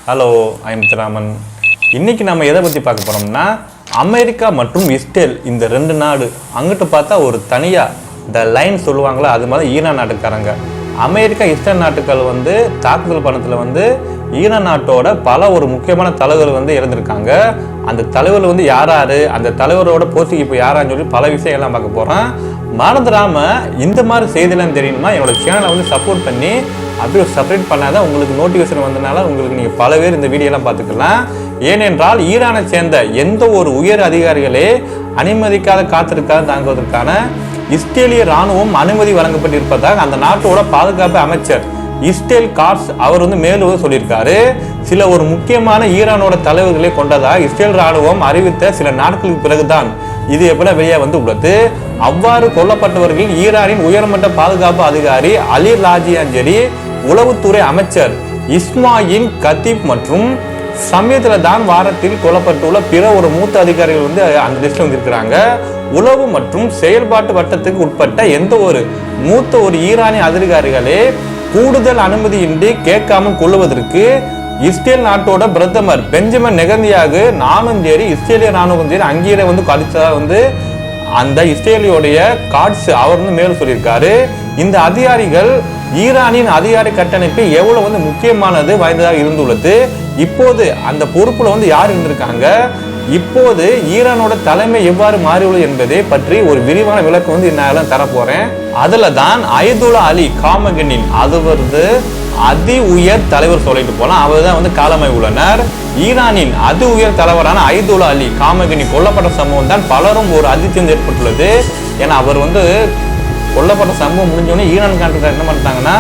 Hello, I'm Raman. இன்னைக்கு நம்ம எதை பற்றி பார்க்க போகிறோம்னா, அமெரிக்கா மற்றும் இஸ்ரேல் இந்த ரெண்டு நாடு. அங்கிட்டு பார்த்தா ஒரு தனியாக இந்த லைன் சொல்லுவாங்களா, அது மாதிரி ஈரான் நாட்டுக்காரங்க. அமெரிக்கா இஸ்ரேல் நாட்டுக்கள் தாக்குதல் பண்ணத்தில் ஈரான் நாட்டோட பல ஒரு முக்கியமான தலைவர்கள் இறந்துருக்காங்க. அந்த தலைவர் யார், அந்த தலைவரோட போஸ்டிங் இப்போ யாரான்னு சொல்லி பல விஷயங்கள்லாம் பார்க்க போகிறோம். மறந்துடாம இந்த மாதிரி செய்திலாம் தெரியணுமா, என்னோட சேனலை சப்போர்ட் பண்ணி அப்படி ஒரு சப்ஸ்கிரைப் பண்ணாதான் உங்களுக்கு நோட்டிஃபிகேஷன் வந்தனால உங்களுக்கு நீங்கள் பல பேர் இந்த வீடியோலாம் பார்த்துக்கலாம். ஏனென்றால் ஈரானை சேர்ந்த எந்த ஒரு உயர் அதிகாரிகளே அனுமதிக்காத காத்திருக்காத தாங்குவதற்கான இஸ்ரேலிய இராணுவம் அனுமதி வழங்கப்பட்டிருப்பதாக அந்த நாட்டோட பாதுகாப்பு அமைச்சர் இஸ்ரேல் காட்ஸ் அவர் மேலும் சொல்லியிருக்காரு. சில ஒரு முக்கியமான ஈரானோட தலைவர்களை கொண்டதாக இஸ்ரேல் இராணுவம் அறிவித்த சில நாட்களுக்கு பிறகுதான் இது எப்படி வெளியே உள்ளது. அவ்வாறு கொல்லப்பட்டவர்கள் ஈரானின் உயர்மட்ட பாதுகாப்பு அதிகாரி அலி லாஜியாஞ்சரி, உளவுத்துறை அமைச்சர் இஸ்மாயில் கத்தீப் மற்றும் சமயத்தில் தான் வாரத்தில் கொல்லப்பட்டுள்ள பிற ஒரு மூத்த அதிகாரிகள் அந்த லிஸ்ட்ல இருக்கிறாங்க. உளவு மற்றும் செயல்பாட்டு வட்டத்துக்கு உட்பட்ட எந்த ஒரு மூத்த ஒரு ஈரானிய அதிகாரிகளே கூடுதல் அனுமதியின்றி கேட்காமல் கொள்ளுவதற்கு இஸ்ரேல் நாட்டோட பிரதமர் பெஞ்சமின் நெதன்யாகு நானும் சரி இஸ்ரேலிய ராணுவம் சரி அங்கீகார கழிச்சதா அந்த இஸ்ரேலியோடைய காட்ஸ் அவர் மேலும் சொல்லியிருக்காரு. இந்த அதிகாரிகள் ஈரானின் அதிகாரி கட்டமைப்பு எவ்வளவு முக்கியமானது வாய்ந்ததாக இருந்துள்ளது. இப்போது அந்த பொறுப்புல யார் இருந்திருக்காங்க, இப்போது ஈரானோட தலைமை எவ்வாறு மாறியுள்ளது என்பதை பற்றி ஒரு விரிவான விளக்கம் நான் தரப்போறேன். அதுல தான் அயதுல்லா அலி காமகனின் அதி உயர் தலைவர் சொல்லிட்டு போலாம், அவர் தான் காலமாய் உள்ளனர். ஈரானின் அதி உயர் தலைவரான அயதுல்லா அலி காமகனி கொல்லப்பட்ட சம்பவம் தான் பலரும் ஒரு அதிர்ச்சியம் ஏற்பட்டுள்ளது. ஏன்னா அவர் கொல்லப்பட்ட சம்பவம் முடிஞ்சோடனே ஈரான் கான்ட்ராக்டர் என்ன பண்ணிட்டாங்கன்னா,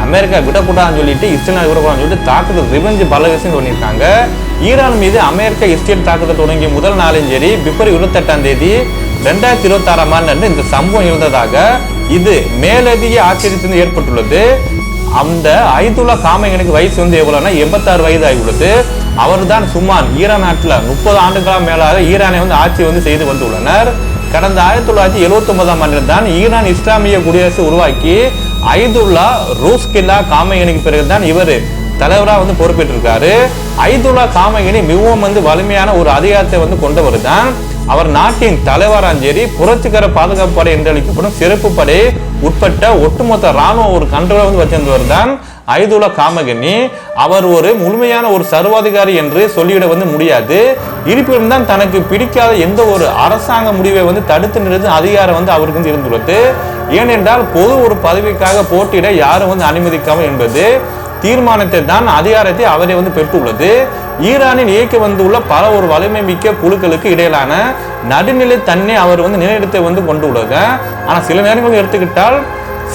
அமெரிக்கா விடக்கூடாதுன்னு சொல்லிட்டு இஸ்ரேல் விடக்கூடாதுன்னு சொல்லிட்டு தாக்குதல் ரிவெஞ்ச் பல விஷயம் பண்ணியிருக்காங்க. ஈரான் மீது அமெரிக்கா இஸ்ரேல் தாக்குதல் தொடங்கிய முதல் நாளும் சரி பிப்ரவரி 28 2026 இந்த சம்பவம் இருந்ததாக இது மேலதிக ஆச்சரியத்திலிருந்து ஏற்பட்டுள்ளது. அந்த அயதுல்லா காமகனிக்கு வயசு எவ்வளவுனா 86 வயது ஆகியுள்ளது. அவர் தான் சுமார் ஈரான் நாட்டில் 30 ஆண்டுகளாக மேலாக ஈரானை ஆட்சி செய்து வந்துள்ளனர். கடந்த 1979 தான் ஈரான் இஸ்லாமிய குடியரசு உருவாக்கி அயதுல்லா ரூஸ்கில்லா காமகனிக்கு பிறகுதான் இவர் தலைவராக பொறுப்பேற்றிருக்காரு. அயதுல்லா காமகனி மிகவும் வலிமையான ஒரு அதிகாரத்தை கொண்டவர் தான். அவர் நாட்டின் தலைவராஞ்சேரி புரட்சிகர பாதுகாப்பு படை என்று அழைக்கப்படும் சிறப்பு படை உட்பட்ட ஒட்டுமொத்த ராணுவ ஒரு கண்ட்ரோல் வச்சிருந்தவர் தான் அயதுல்லா காமகனி. அவர் ஒரு முழுமையான ஒரு சர்வாதிகாரி என்று சொல்லிவிட முடியாது. இருப்பினும் தான் தனக்கு பிடிக்காத எந்த ஒரு அரசாங்க முடிவை தடுத்து நிறுத்த அதிகாரம் அவருக்கு இருந்துள்ளது. ஏனென்றால் பொது ஒரு பதவிக்காக போட்டியிட யாரும் அனுமதிக்காமல் என்பது தீர்மானத்தை தான் அதிகாரத்தை அவரே பெற்றுள்ளது. ஈரானில் இயக்க உள்ள பல ஒரு வலிமை மிக்க குழுக்களுக்கு இடையிலான நடுநிலை தன்னை அவர் நிலைநிறுத்த கொண்டுள்ளது. ஆனால் சில நேரங்கள் எடுத்துக்கிட்டால்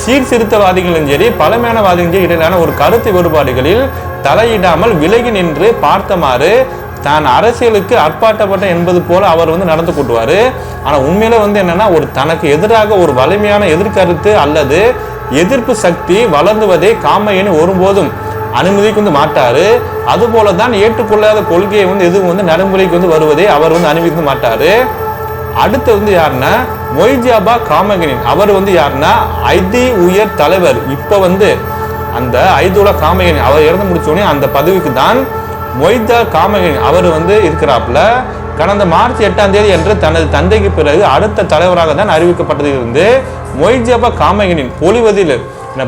சீர்திருத்தவாதிகளும் சரி பழமையானவாதிகளும் இடையிலான ஒரு கருத்து வேறுபாடுகளில் தலையிடாமல் விலகி நின்று பார்த்தமாறு தான் அரசியலுக்கு அற்பாட்டப்பட்ட என்பது போல அவர் நடந்து கொண்டுவாரு. ஆனா உண்மையில என்னன்னா, ஒரு தனக்கு எதிராக ஒரு வலிமையான எதிர்கருத்து அல்லது எதிர்ப்பு சக்தி வளர்ந்துவதை காமகனி ஒருபோதும் அனுமதிக்கு மாட்டாரு. அதுபோலதான் ஏற்றுக்கொள்ளாத கொள்கையை எதுவும் நடைமுறைக்கு வருவதை அவர் அனுமதிக்க மாட்டாரு. அடுத்து யாருன்னா மொய்ஜாபா காமகனி. அவர் யாருன்னா அதி உயர் தலைவர். இப்ப அந்த அயதுல்லா காமகனி அவர் இறந்து முடிச்சோடனே அந்த பதவிக்கு தான் மொய்தா காமகனி அவர் இருக்கிறாப்புல. கடந்த மார்ச் 8 என்று தனது தந்தைக்கு பிறகு அடுத்த தலைவராக தான் அறிவிக்கப்பட்டது. மொய்ஜாபா காமகனின் பொலிவதில்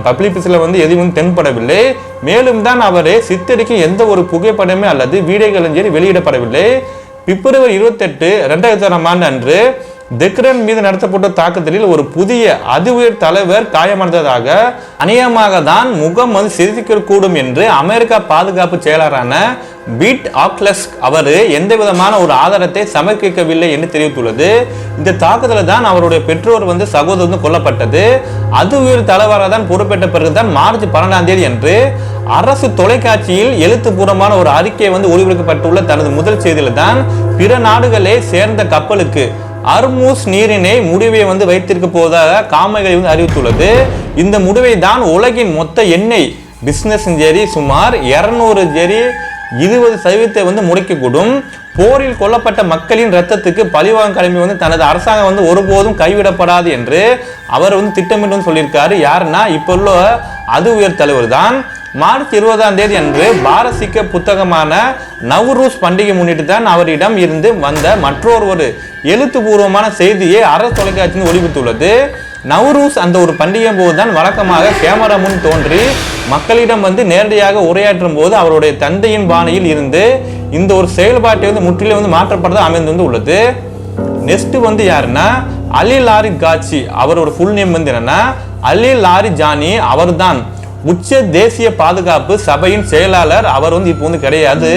பப்ளிக்ஸ்ல எதுவும் தென்படவில்லை. மேலும் தான் அவரை சித்தரிக்கும் எந்த ஒரு புகைப்படமே அல்லது வீடியோகளும் சரி வெளியிடப்படவில்லை. பிப்ரவரி 28 2006 அன்று தெக்ரன் மீது நடத்தப்பட்ட தாக்குதலில் ஒரு புதிய அதி உயர் தலைவர் காயமடைந்ததாக அநியமாக தான் முகம் சிரிக்கக்கூடும் என்று அமெரிக்கா பாதுகாப்பு செயலரான பீட் ஆக்லஸ் அவர் எந்த விதமான ஒரு ஆதாரத்தை சமர்ப்பிக்கவில்லை என்று தெரிவித்துள்ளது. இந்த தாக்குதலில் தான் அவருடைய பெற்றோர் சகோதரர் கொல்லப்பட்டது. அது உயர் தலைவராக தான் பொறுப்பேற்ற பிறகுதான் மார்ச் 12 என்று அரசு தொலைக்காட்சியில் எழுத்துப்பூர்வமான ஒரு அறிக்கை ஒளிபரப்பப்பட்டுள்ள தனது முதல் செய்தியில தான் பிற நாடுகளை சேர்ந்த கப்பலுக்கு அர்மூஸ் நீரிணை முடிவை வைத்திருக்க போவதாக காமகனி அறிவித்துள்ளது. இந்த முடிவை தான் உலகின் மொத்த எண்ணெய் பிசினஸ் சரி சுமார் 200 20% முடக்கக்கூடும். போரில் கொல்லப்பட்ட மக்களின் ரத்தத்துக்கு பழிவாங்க கடமை தனது அரசாங்கம் ஒருபோதும் கைவிடப்படாது என்று அவர் திட்டமிட்டு சொல்லியிருக்காரு. யாருன்னா இப்ப உள்ள அது உயர் தலைவர் தான். மார்ச் 20ஆம் தேதி அன்று பாரசீக புத்தகமான நவ்ரூஸ் பண்டிகை முன்னிட்டு தான் அவரிடம் இருந்து வந்த மற்றொரு எழுத்துப்பூர்வமான செய்தியை அரசு தொலைக்காட்சியில் ஒளிபரப்புள்ளது. நவ்ரூஸ் அந்த ஒரு பண்டிகை போதுதான் வழக்கமாக கேமரா முன் தோன்றி மக்களிடம் நேரடியாக உரையாற்றும் போது அவருடைய தந்தையின் பாணியில் இருந்து இந்த ஒரு செயல்பாட்டை முற்றிலும் மாற்றப்பட்டது அமைந்து உள்ளது. நெக்ஸ்ட் யாருன்னா அலி லாரி காட்சி. அவரோட ஃபுல் நேம் என்னன்னா அலி லாரி ஜானி. அவர் தான் உச்ச தேசிய பாதுகாப்பு சபையின் செயலாளர். அவர் இப்போ கிடையாது,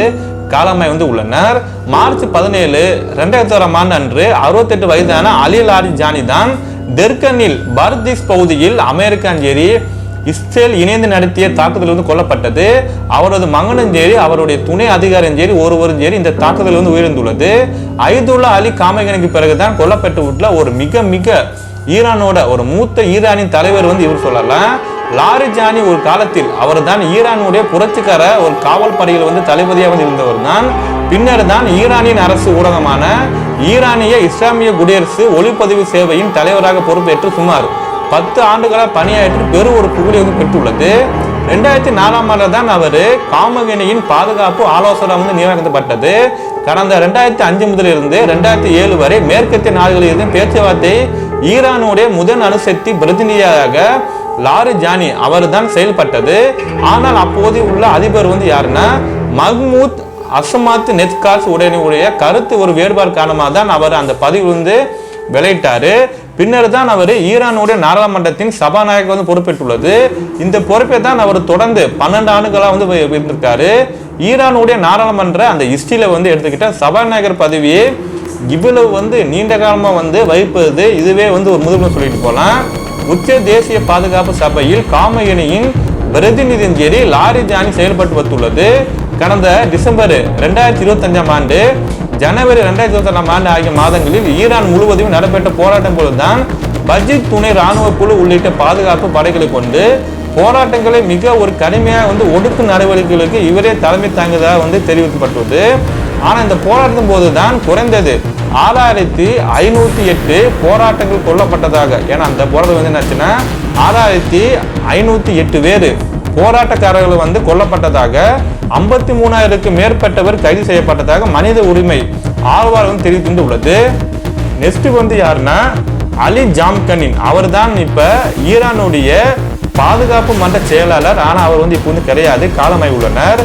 காலமாய் உள்ளனர். மார்ச் 17, 2001ஆம் ஆண்டு அன்று 68 வயதான அலி லாரி ஜானி தான் தெர்கனில் பர்திஸ் பகுதியில் அமெரிக்கன் ஜேரி இஸ்ரேல் இணைந்து நடத்திய தாக்குதல் கொல்லப்பட்டது. அவரது மகனும் சரி அவருடைய துணை அதிகாரியும் சரி ஒருவரும் சரி இந்த தாக்குதல் உயிரிழந்துள்ளது. ஐதுல்லா அலி காமகனுக்கு பிறகுதான் கொல்லப்பட்டு விட்டுல ஒரு மிக மிக ஈரானோட ஒரு மூத்த ஈரானின் தலைவர் இவர் சொல்லலாம். லாரிஜானி ஒரு காலத்தில் அவர் தான் ஈரானுடைய புரட்சிகர ஒரு காவல் படையில் தளபதியாக இருந்தவர் தான். பின்னர் தான் ஈரானின் அரசு ஊடகமான ஈரானிய இஸ்லாமிய குடியரசு ஒளிப்பதிவு சேவையின் தலைவராக பொறுப்பேற்று சுமார் 10 ஆண்டுகளாக பணியாற்றி பெரும் ஒரு புகழை பெற்றுள்ளது. 2004ஆம் ஆண்டு தான் அவர் காமகேனியின் பாதுகாப்பு ஆலோசகராக நியமிக்கப்பட்டது. கடந்த 2005 முதலிருந்து 2007 வரை மேற்கத்திய நாடுகளில் பேச்சுவார்த்தை ஈரானுடைய முதல் அணுசக்தி பிரதிநிதியாக லாரி ஜானி அவர் தான் செயல்பட்டது. ஆனால் அப்போது உள்ள அதிபர் யாருன்னா மஹ்மூத் அஸ்மாத் நெத்காஸ் உடைய கருத்து ஒரு வேறுபாடு காரணமாக தான் அவர் அந்த பதவி விளையிட்டாரு. பின்னர் தான் அவர் ஈரானுடைய நாடாளுமன்றத்தின் சபாநாயகர் பொறுப்பேற்றுள்ளது. இந்த பொறுப்பை தான் அவர் தொடர்ந்து 12 ஆண்டுகளாக இருந்திருக்காரு. ஈரானுடைய நாடாளுமன்ற அந்த ஹிஸ்டரியில எடுத்துக்கிட்ட சபாநாயகர் பதவியை இவ்வளவு நீண்ட காலமா வகிப்பது இதுவே ஒரு முதல்வர் சொல்லிட்டு போலாம். உச்ச தேசிய பாதுகாப்பு சபையில் காமகேனியின் பிரதிநிதியின் ஜேரி லாரி ஜானி செயல்பட்டு வந்துள்ளது. கடந்த டிசம்பர் 2025ஆம் ஆண்டு ஜனவரி 2026ஆம் ஆண்டு ஆகிய மாதங்களில் ஈரான் முழுவதும் நடைபெற்ற போராட்டம் போதுதான் பஜித் துணை ராணுவ குழு உள்ளிட்ட பாதுகாப்பு படைகளை கொண்டு போராட்டங்களை மிக ஒரு கடுமையாக ஒடுக்கு நடவடிக்கைகளுக்கு இவரே தலைமை தாங்குவதாக தெரிவிக்கப்பட்டுள்ளது. ஆனால் இந்த போராட்டம் போதுதான் குறைந்தது 6508 போராட்டங்கள் கொல்லப்பட்டதாக. ஏன்னா அந்த போராட்டம் என்னாச்சுன்னா 6508 பேர் போராட்டக்காரர்கள் கொல்லப்பட்டதாக, 53,000க்கு மேற்பட்டவர் கைது செய்யப்பட்டதாக மனித உரிமை ஆர்வலர்கள் தெரிவித்து உள்ளது. நெக்ஸ்ட் யாருன்னா அலி ஜாம்கனின். அவர் தான் இப்ப ஈரானுடைய பாதுகாப்பு மன்ற செயலாளர். ஆனா அவர் இப்போ கிடையாது, காலமாய் உள்ளனர்.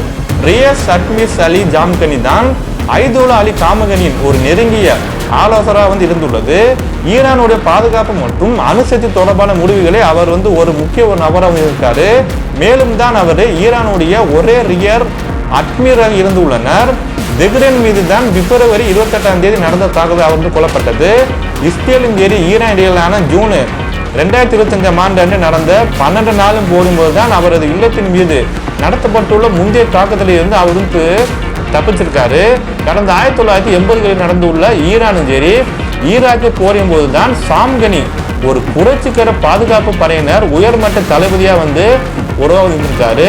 ரியஸ் அட்மிஸ் அலி ஜாம்கனி தான் ஐதுல்லா அலி காமகனின் ஒரு நெருங்கிய ஆலோசகராக இருந்துள்ளது. ஈரானுடைய பாதுகாப்பு மற்றும் அணுசக்தி தொடர்பான முடிவுகளை அவர் ஒரு முக்கிய ஒரு நபராக இருக்காரு. மேலும் தான் அவர் ஈரானுடைய ஒரே ரியர் அட்மிரல் இருந்துள்ளனர். தெஹ்ரான் மீது தான் பிப்ரவரி 28ஆம் தேதி நடந்த தாக்குதல் அவர் கொல்லப்பட்டது. இஸ்ரேலும் சரி ஈரான் இடையிலான ஜூன் 2025ஆம் ஆண்டு அன்று நடந்த 12 நாளும் போடும்போது தான் அவரது இல்லத்தின் மீது நடத்தப்பட்டுள்ள முந்தைய தாக்குதலில் இருந்து அவருக்கு தப்பிச்சிருக்காரு. கடந்த 1980களில் நடந்துள்ள ஈரானும் சரி ஈராக்கு போரின் போதுதான் சாம்கனி ஒரு புரட்சிகர பாதுகாப்பு படையினர் உயர்மட்ட தளபதியா உருவாக இருந்திருக்காரு.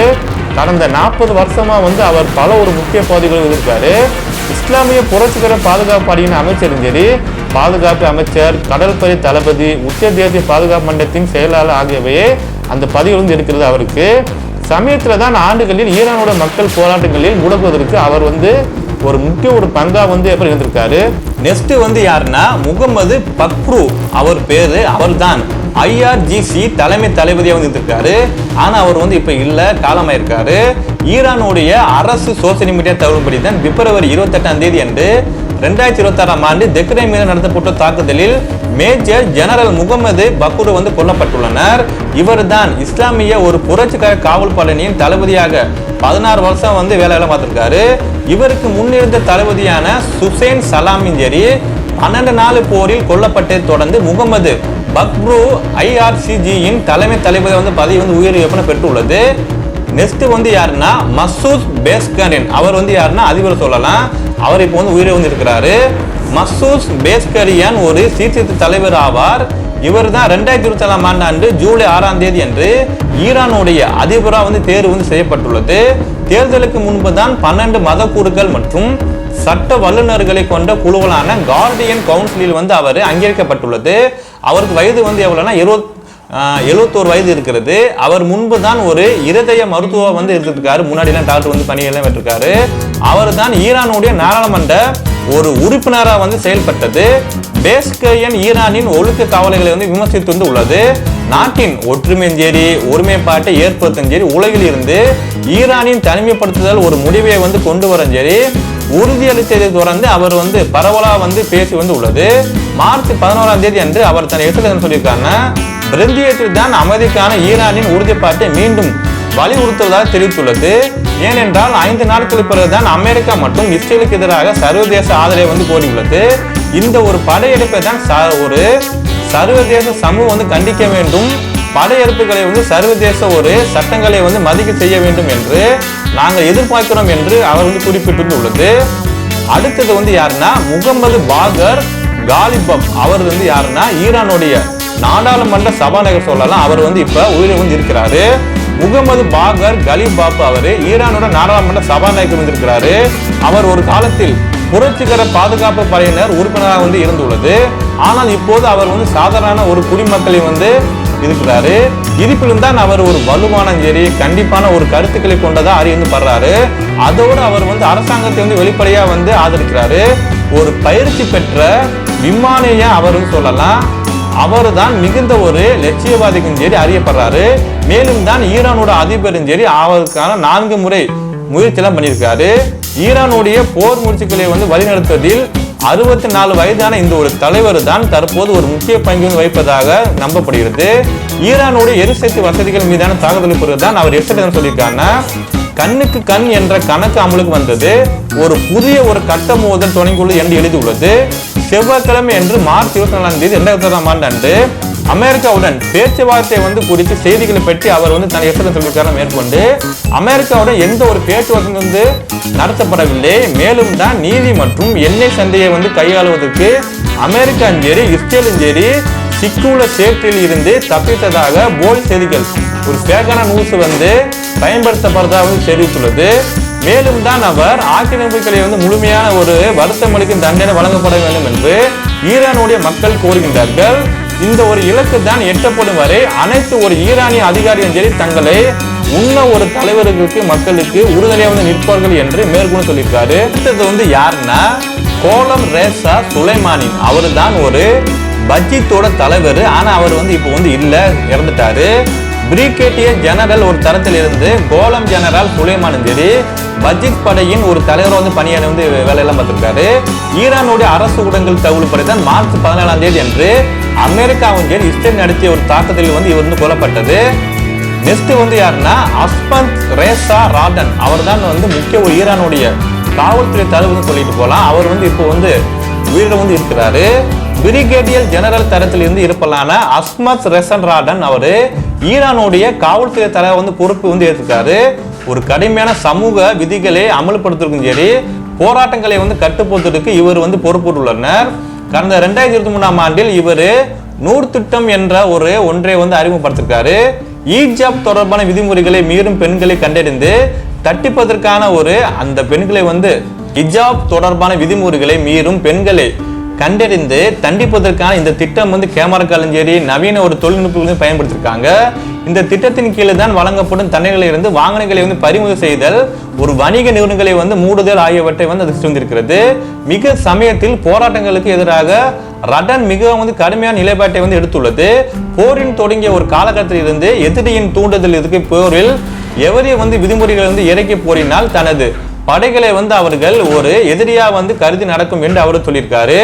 கடந்த 40 வருஷமா அவர் பல ஒரு முக்கிய பதவிகள் இருக்காரு. இஸ்லாமிய புரட்சிகர பாதுகாப்பு படையின் அமைச்சரும் சரி பாதுகாப்பு அமைச்சர், கடற்படை தளபதி, உச்ச தேசிய பாதுகாப்பு மன்றத்தின் செயலாளர் ஆகியவையே அந்த பதவிகள் இருக்கிறது அவருக்கு. சமயத்துல தான் ஆண்டுகளில் ஈரானோட மக்கள் போராட்டங்களில் முடக்குவதற்கு அவர் ஒரு முக்கிய ஒரு பங்கா எப்படி இருந்திருக்காரு. நெக்ஸ்ட் யாருன்னா முகமது பக்ரு. அவர் பேரு அவர் தான் IRGC தலைமை தளபதியாக இருந்திருக்காரு. ஆனா அவர் இப்ப இல்ல, காலமாயிருக்காரு. ஈரானுடைய அரசு சோசியல் மீடியா தகவல்படி தான் பிப்ரவரி 28ஆம் தேதி அன்று 2026ஆம் ஆண்டு தெஹ்ரான் மீது நடத்தப்பட்ட தாக்குதலில் மேஜர் ஜெனரல் முகமது பக்ரு கொல்லப்பட்டுள்ளனர். இவர் தான் இஸ்லாமிய ஒரு புரட்சிகர காவல் படையின் தளபதியாக 16 வருஷம் வேலையெல்லாம் பார்த்திருக்காரு. இவருக்கு முன்னிருந்த தளபதியான சுசைன் சலாமின் ஜெரி 12 நாள் போரில் கொல்லப்பட்டதை தொடர்ந்து முகமது பக்ரு IRGCயின் தலைமை தளபதி பதவி உயர்வு பெற்றுள்ளது. நெக்ஸ்ட் யாருன்னா மசூத் பேஸ்கரின். அவர் யாருன்னா அதிபர் சொல்லலாம். அவர் இப்போ உயிரை இருக்கிறாரு. மசூத் பேஸ்கரியான் ஒரு சீர்திருத்த தலைவர் ஆவார். இவர் தான் 2024ஆம் ஆண்டு ஜூலை 6ஆம் தேதி அன்று ஈரானுடைய அதிபராக தேர்வு செய்யப்பட்டுள்ளது. தேர்தலுக்கு முன்பு தான் 12 மத கூறுகள் மற்றும் சட்ட வல்லுநர்களை கொண்ட குழுவான கார்டியன் கவுன்சிலில் அவர் அங்கீகரிக்கப்பட்டுள்ளது. அவருக்கு வயது எவ்வளவுனா 71 வயது இருக்கிறது. அவர் முன்பு தான் ஒரு இருதய மருத்துவம் வந்து இருந்திருக்காரு. முன்னாடிலாம் டாக்டர் வந்து பணியெல்லாம் விட்டுருக்காரு. அவர் தான் ஈரானுடைய நாடாளுமன்ற ஒரு உறுப்பினராக வந்து செயல்பட்டது. பேஸ்கரியன் ஈரானின் ஒழுக்க கவலைகளை வந்து விமர்சித்து வந்து உள்ளது. நாட்டின் ஒற்றுமையும் சரி, ஒருமைப்பாட்டை ஏற்படுத்தும் சரி, உலகில் இருந்து ஈரானின் தனிமைப்படுத்துதல் ஒரு முடிவை வந்து கொண்டு வரும் சரி, உறுதியளித்ததை தொடர்ந்து அவர் வந்து பரவலாக வந்து பேசி வந்து உள்ளது. மார்ச் 11ஆம் தேதி அன்று அவர் தன் எட்டு சொல்லியிருக்காங்க, பிராந்தியத்தில் தான் அமைதிக்கான ஈரானின் உறுதிப்பாட்டை மீண்டும் வலியுறுத்துவதாக தெரிவித்துள்ளது. ஏனென்றால் 5 நாட்களுக்கு பிறகுதான் அமெரிக்கா மற்றும் இஸ்ரேலுக்கு எதிராக சர்வதேச ஆதரவை வந்து கோரியுள்ளது. இந்த ஒரு படையெடுப்பை தான் ஒரு சர்வதேச சமூகம் வந்து கண்டிக்க வேண்டும். படையெடுப்புகளை வந்து சர்வதேச ஒரு சட்டங்களை வந்து மதிக்க செய்ய வேண்டும் என்று நாங்கள் எதிர்பார்க்கிறோம் என்று அவர் வந்து குறிப்பிட்டு உள்ளது. அடுத்தது வந்து யாருன்னா முகமது பாகர் காலிபப். அவர் வந்து யாருன்னா ஈரானுடைய நாடாளுமன்ற சபாநாயகர் சொல்லலாம். அவர் வந்து இப்ப உயிரை வந்து இருக்கிறாரு. முகமது பாகர் கலிபாப் அவர் ஈரானோட நாடாளுமன்ற சபாநாயகர் வந்து இருக்கிறாரு. அவர் ஒரு காலத்தில் புரட்சிகர பாதுகாப்பு படையினர் உறுப்பினராக வந்து இருந்துள்ளது. ஆனால் இப்போது அவர் வந்து சாதாரண ஒரு குடிமக்களை வந்து இருக்கிறாரு. இருப்பிலும் தான் அவர் ஒரு வலுவான சரி கண்டிப்பான ஒரு கருத்துக்களை கொண்டதா அறிந்து படுறாரு. அதோடு அவர் வந்து அரசாங்கத்தை வந்து வெளிப்படையா வந்து ஆதரிக்கிறாரு. ஒரு பயிற்சி பெற்ற விமானியா அவர் சொல்லலாம். அவர் தான் மிகுந்த ஒரு லட்சியவாதிக்கும் சரி அறியப்படுறாரு. மேலும் தான் ஈரானோட அதிபரும் சரி அவருக்கான 4 முறை முயற்சியெல்லாம் பண்ணியிருக்காரு. ஈரானுடைய போர் முயற்சிகளை வந்து வழிநடத்துவதில் 64 வயதான இந்த ஒரு தலைவர் தான் தற்போது ஒரு முக்கிய பங்கு வகிப்பதாக நம்பப்படுகிறது. ஈரானுடைய எரிசக்தி வசதிகள் மீதான தாக்குதல் பிறகு தான் அவர் சொல்லியிருக்காங்க. கண்ணுக்கு கண் என்ற கணக்கு அமலுக்கு வந்தது. ஒரு புதிய ஒரு கட்ட மோதல் தொடங்கியுள்ளது என்று எழுதியுள்ளது. செவ்வாய்க்கிழமை என்று மார்ச் 24ஆம் தேதி 2001ஆம் ஆண்டு அன்று அமெரிக்காவுடன் பேச்சுவார்த்தை வந்து குறித்து செய்திகளை பற்றி அவர் வந்து தன் சொல்லியிருக்காரு. மேற்கொண்டு அமெரிக்காவுடன் எந்த ஒரு பேச்சுவார்த்தை வந்து நடத்தப்படவில்லை. மேலும் தான் நீதி மற்றும் எண்ணெய் சந்தையை வந்து கையாளுவதற்கு அமெரிக்காவும் சரி இஸ்ரேலும் சரி சிக்குள்ள சேற்றில் இருந்து தப்பித்ததாக போல் செய்திகள் ஒரு பேக்கான நியூஸ் வந்து பயன்படுத்தப்படுறதாக தெரிவித்துள்ளது. மேலும் தான் அவர் ஆக்கிரமிப்புகளை வந்து முழுமையான ஒரு வருத்தம் அளிக்கும் தண்டனை வழங்கப்பட வேண்டும் என்று ஈரானுடைய மக்கள் கோருகின்றார்கள். இந்த ஒரு இலக்கு தான் எட்டப்படும் வரை அனைத்து ஒரு ஈரானிய அதிகாரியும் சரி தங்களை உன்ன ஒரு தலைவர்களுக்கு மக்களுக்கு உறுதுணையாக வந்து நிற்பார்கள் என்று மேற்கொண்டு சொல்லியிருக்காரு. அடுத்தது வந்து யாருன்னா கோலம் ரேசா சுலைமானி. அவர் தான் ஒரு பஜ்ஜித்தோட தலைவர். ஆனா அவர் வந்து இப்போ வந்து இல்ல, இறந்துட்டாரு. பிரிகேடியர் ஜெனரல் ஒரு தரத்தில் இருந்து கோலம் ஜெனரல் சுலைமானும் சரி பஜ்ஜித் படையின் ஒரு தலைவர் வந்து பணியாளி வந்து வேலையெல்லாம் பார்த்திருக்காரு. ஈரானுடைய அரசு ஊடகங்கள் தகவல் படித்தான் மார்ச் 17ஆம் தேதி அன்று அமெரிக்காவும் சரி இஸ்ரேல் நடத்திய ஒரு தாக்குதலில் வந்து இவர் வந்து கொல்லப்பட்டது. நெக்ஸ்ட் வந்து யாருன்னா அஸ்பந்த் ரேசா ராடன். அவர் தான் வந்து முக்கிய ஒரு ஈரானுடைய காவல்துறை தலைவர் சொல்லிட்டு போலாம். அவர் வந்து இப்போ வந்து உயிரிழந்து வந்து இருக்கிறாரு. பிரிகேடியர் ஜெனரல் தரத்தில் இருந்து இருப்பலான அஸ்மத் ரெசன் ராடன் அவரு ஈரானுடைய காவல்துறை தலைவர் வந்து பொறுப்பு வந்து ஏற்றிருக்காரு. ஒரு கடுமையான சமூக விதிகளை அமல்படுத்துறதுக்கும் சரி போராட்டங்களை வந்து கட்டுப்படுத்துறதுக்கு இவர் வந்து பொறுப்பேற்றுள்ளனர். கடந்த 2023ஆம் ஆண்டில் இவர் நூர் திட்டம் என்ற ஒரு ஒன்றை வந்து அறிமுகப்படுத்திருக்காரு. ஈஜாப் தொடர்பான விதிமுறைகளை மீறும் பெண்களை கண்டறிந்து தட்டிப்பதற்கான ஒரு அந்த பெண்களை வந்து ஹிஜாப் தொடர்பான விதிமுறைகளை மீறும் பெண்களை கண்டறிந்து தண்டிப்பதற்கான இந்த திட்டம் வந்து கேமராக்களும் சரி நவீன ஒரு தொழில்நுட்பங்களையும் பயன்படுத்திருக்காங்க. இந்த திட்டத்தின் கீழே தான் வழங்கப்படும் தண்டனைகளில் இருந்து வாகனங்களை வந்து பறிமுதல் செய்தல், ஒரு வணிக நிறுவனங்களை வந்து மூடுதல் ஆகியவற்றை வந்து அது வந்திருக்கிறது. மிக சமயத்தில் போராட்டங்களுக்கு எதிராக ரடன் மிகவும் வந்து கடுமையான நிலைப்பாட்டை வந்து எடுத்துள்ளது. போரின் தொடங்கிய ஒரு காலகட்டத்தில் இருந்து எதிரியின் தூண்டுதல் இருக்கு. போரில் எவரைய வந்து விதிமுறைகள் வந்து இறக்கி போரினால் தனது படைகளை வந்து அவர்கள் ஒரு எதிரியா வந்து கருதி நடக்கும் என்று அவர் சொல்லியிருக்காரு.